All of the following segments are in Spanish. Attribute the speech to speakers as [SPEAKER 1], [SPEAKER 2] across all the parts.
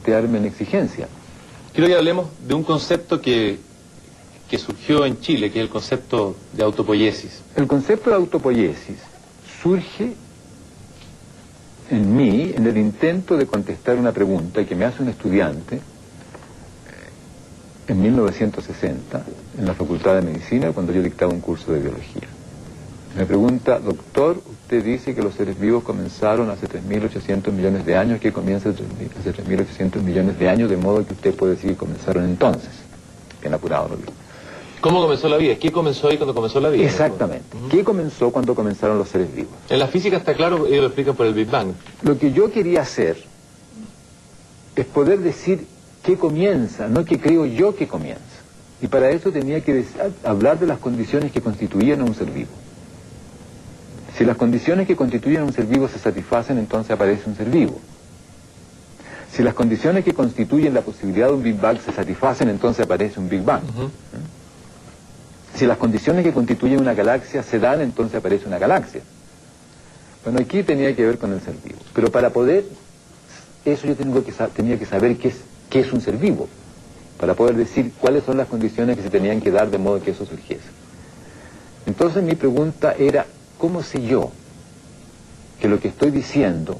[SPEAKER 1] plantearme en exigencia.
[SPEAKER 2] Quiero que hablemos de un concepto que surgió en Chile, que es el concepto de autopoiesis.
[SPEAKER 1] El concepto de autopoiesis surge en mí en el intento de contestar una pregunta que me hace un estudiante en 1960 en la Facultad de Medicina cuando yo dictaba un curso de biología. Me pregunta: doctor, usted dice que los seres vivos comenzaron hace 3.800 millones de años, que comienza hace 3.800 millones de años, de modo que usted puede decir que comenzaron entonces. Bien apurado lo digo.
[SPEAKER 2] ¿Cómo comenzó la vida? ¿Qué comenzó ahí cuando comenzó la vida?
[SPEAKER 1] Exactamente. ¿Qué comenzó cuando comenzaron los seres vivos?
[SPEAKER 2] En la física está claro, ellos lo explican por el Big Bang.
[SPEAKER 1] Lo que yo quería hacer es poder decir qué comienza, no qué creo yo que comienza. Y para eso tenía que hablar de las condiciones que constituían a un ser vivo. Si las condiciones que constituyen a un ser vivo se satisfacen, entonces aparece un ser vivo. Si las condiciones que constituyen la posibilidad de un Big Bang se satisfacen, entonces aparece un Big Bang. Si las condiciones que constituyen una galaxia se dan, entonces aparece una galaxia. Bueno, aquí tenía que ver con el ser vivo. Pero para poder eso yo tenía que saber qué es un ser vivo, para poder decir cuáles son las condiciones que se tenían que dar de modo que eso surgiese. Entonces mi pregunta era: ¿cómo sé yo que lo que estoy diciendo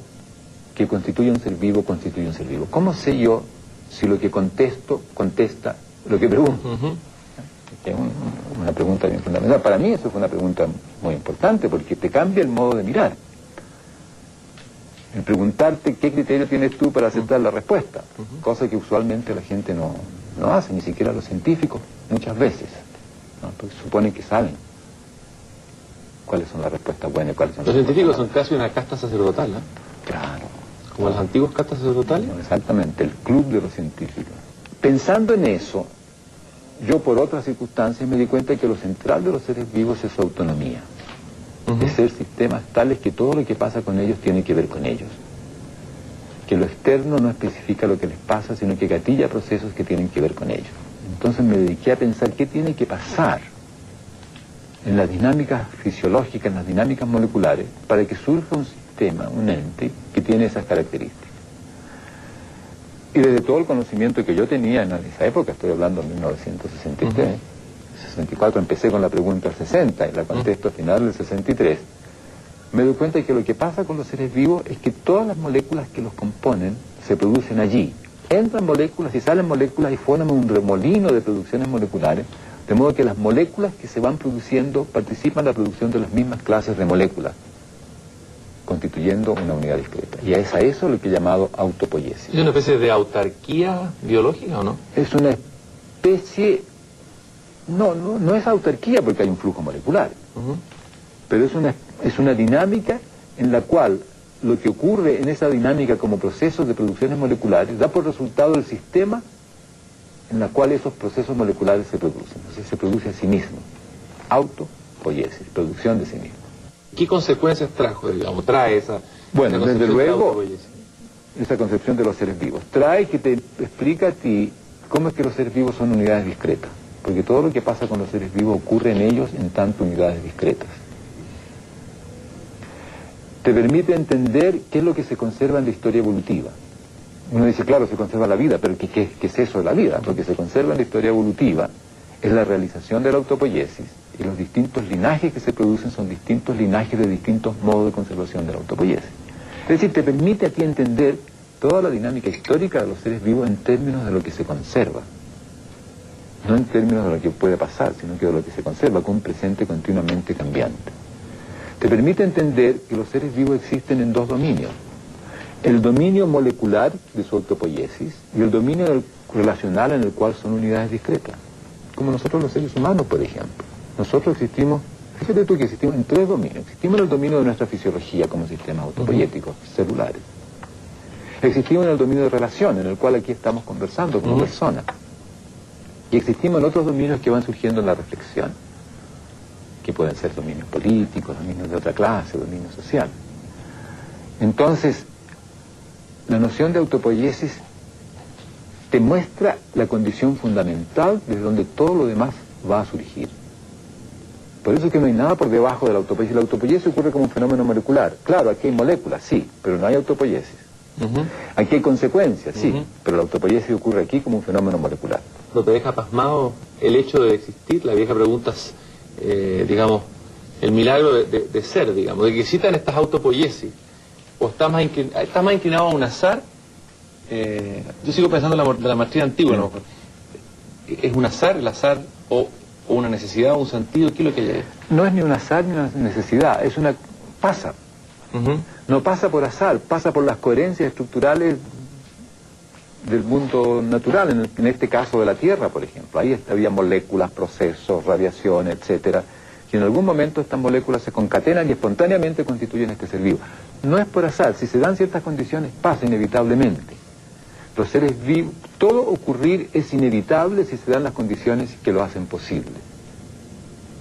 [SPEAKER 1] que constituye un ser vivo, constituye un ser vivo? ¿Cómo sé yo si lo que contesto, contesta lo que pregunto? Es una pregunta bien fundamental. Para mí eso fue una pregunta muy importante porque te cambia el modo de mirar. El preguntarte qué criterio tienes tú para aceptar la respuesta, cosa que usualmente la gente no hace, ni siquiera los científicos, muchas veces, ¿no? Porque suponen que saben cuáles son las respuestas buenas y cuáles son las respuestas
[SPEAKER 2] Los científicos
[SPEAKER 1] malas.
[SPEAKER 2] son casi una casta sacerdotal, ¿no?
[SPEAKER 1] Claro.
[SPEAKER 2] Como las antiguas castas sacerdotales.
[SPEAKER 1] Exactamente, el club de los científicos. Pensando en eso, yo por otras circunstancias me di cuenta que lo central de los seres vivos es su autonomía. Es ser sistemas tales que todo lo que pasa con ellos tiene que ver con ellos. Que lo externo no especifica lo que les pasa, sino que gatilla procesos que tienen que ver con ellos. Entonces me dediqué a pensar qué tiene que pasar en las dinámicas fisiológicas, en las dinámicas moleculares, para que surja un sistema, un ente, que tiene esas características. Y desde todo el conocimiento que yo tenía en esa época, estoy hablando de 1963, 64, empecé con la pregunta del 60 y la contesto al final del 63, me doy cuenta de que lo que pasa con los seres vivos es que todas las moléculas que los componen se producen allí. Entran moléculas y salen moléculas y forman un remolino de producciones moleculares, de modo que las moléculas que se van produciendo participan en la producción de las mismas clases de moléculas, constituyendo una unidad discreta. Y es a eso lo que he llamado autopoiesis.
[SPEAKER 2] ¿Es una especie de autarquía biológica o no?
[SPEAKER 1] Es una especie... No es autarquía porque hay un flujo molecular, pero es una dinámica en la cual lo que ocurre en esa dinámica como procesos de producciones moleculares da por resultado el sistema en la cual esos procesos moleculares se producen. Entonces se produce a sí mismo. Autopoiesis, producción de sí mismo.
[SPEAKER 2] ¿Qué consecuencias trae esa?
[SPEAKER 1] Bueno,
[SPEAKER 2] esa
[SPEAKER 1] desde
[SPEAKER 2] concepción de
[SPEAKER 1] luego,
[SPEAKER 2] autopoiesis?
[SPEAKER 1] esa concepción de los seres vivos trae que te explica a ti cómo es que los seres vivos son unidades discretas. Porque todo lo que pasa con los seres vivos ocurre en ellos en tanto unidades discretas. Te permite entender qué es lo que se conserva en la historia evolutiva. Uno dice, claro, se conserva la vida, pero ¿qué es eso de la vida? Lo que se conserva en la historia evolutiva es la realización de la autopoiesis, y los distintos linajes que se producen son distintos linajes de distintos modos de conservación de la autopoiesis. Es decir, te permite a ti entender toda la dinámica histórica de los seres vivos en términos de lo que se conserva. No en términos de lo que puede pasar, sino que de lo que se conserva, con un presente continuamente cambiante. Te permite entender que los seres vivos existen en dos dominios. El dominio molecular de su autopoiesis y el dominio relacional en el cual son unidades discretas. Como nosotros los seres humanos, por ejemplo. Nosotros existimos, fíjate tú que existimos en tres dominios. Existimos en el dominio de nuestra fisiología como sistemas autopoiéticos celulares. Existimos en el dominio de relación, en el cual aquí estamos conversando como personas. Y existimos en otros dominios que van surgiendo en la reflexión, que pueden ser dominios políticos, dominios de otra clase, dominios sociales. Entonces, la noción de autopoiesis te muestra la condición fundamental desde donde todo lo demás va a surgir. Por eso es que no hay nada por debajo de la autopoiesis. La autopoiesis ocurre como un fenómeno molecular. Claro, aquí hay moléculas, sí, pero no hay autopoiesis. Aquí hay consecuencias, sí, pero la autopoiesis ocurre aquí como un fenómeno molecular.
[SPEAKER 2] ¿No te deja pasmado el hecho de existir? La vieja pregunta, digamos, el milagro de ser, digamos, de que existan estas autopoiesis. ¿O está más inclinado a un azar? Yo sigo pensando en la maestría antigua, ¿no? ¿Es un azar, el azar, o una necesidad, o un sentido? ¿Qué es lo que hay ahí?
[SPEAKER 1] No es ni un azar ni una necesidad, es una... pasa. No pasa por azar, pasa por las coherencias estructurales del mundo natural, en este caso de la Tierra, por ejemplo. Ahí había moléculas, procesos, radiación, etcétera, y en algún momento estas moléculas se concatenan y espontáneamente constituyen este ser vivo. No es por azar, si se dan ciertas condiciones pasa inevitablemente. Los seres vivos, todo ocurrir es inevitable si se dan las condiciones que lo hacen posible.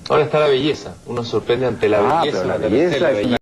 [SPEAKER 2] Ahora está la belleza, uno sorprende ante la belleza.
[SPEAKER 1] Pero la belleza es una